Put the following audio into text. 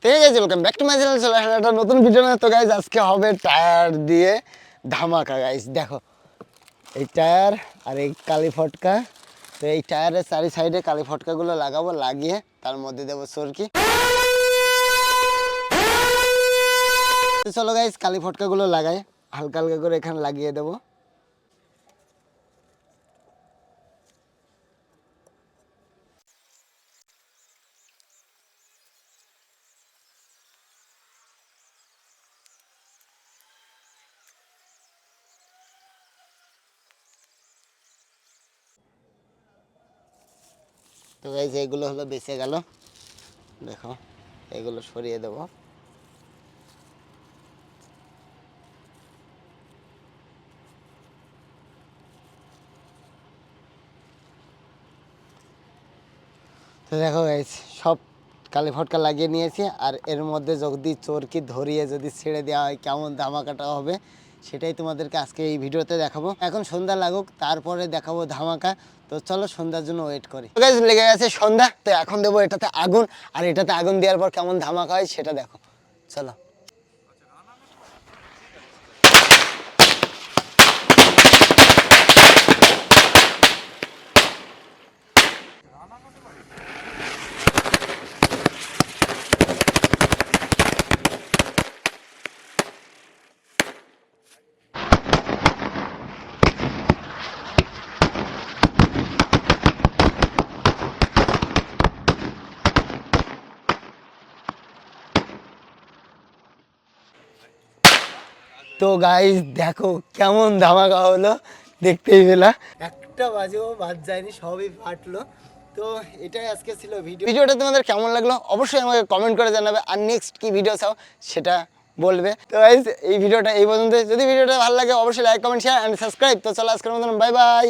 ঠিক আছে, welcome back to my channel. চলে আসলে একটা নতুন ভিডিও না। তো গাইজ আজকে হবে টায়ার দিয়ে ধামাকা। গাইজ দেখো, এই টায়ার আর এই কালি ফটকা। তো এই টায়ারের চারি সাইডে কালি ফটকাগুলো লাগাবো, লাগিয়ে তার মধ্যে দেবো চরকি। তো চলো গাইজ কালি ফটকাগুলো লাগাই, হালকা হালকা করে এখানে লাগিয়ে দেবো। তো গাইজ এগুলো হলো বেঁচে গেল, দেখো এগুলো সরিয়ে দেবো। তো দেখো গাইজ সব কালি ফটকা লাগিয়ে নিয়েছি, আর এর মধ্যে যদি চরকি ধরিয়ে যদি ছেড়ে দেওয়া হয় কেমন ধামাকাটা হবে সেটাই তোমাদেরকে আজকে এই ভিডিওতে দেখাবো। এখন সন্ধ্যা লাগুক, তারপরে দেখাবো ধামাকা। তো চলো সন্ধ্যার জন্য ওয়েট করি। তো গাইজ লেগে গেছে সন্ধ্যা, তো এখন দেবো এটাতে আগুন, আর এটাতে আগুন দেওয়ার পর কেমন ধামাকা হয় সেটা দেখো। চলো। তো গাইজ দেখো কেমন ধামাকা হলো, দেখতেই পেলা। একটা বাজেও বাদ যায়নি, সবই ফাটলো। তো এটাই আজকে ছিল ভিডিওটা তোমাদের কেমন লাগলো অবশ্যই আমাকে কমেন্ট করে জানাবে, আর নেক্সট কি ভিডিও চাও সেটা বলবে। তো গাইজ এই ভিডিওটা এই পর্যন্ত। যদি ভিডিওটা ভালো লাগে অবশ্যই like comment share and subscribe. তো চলো আজকের মতন বাই বাই।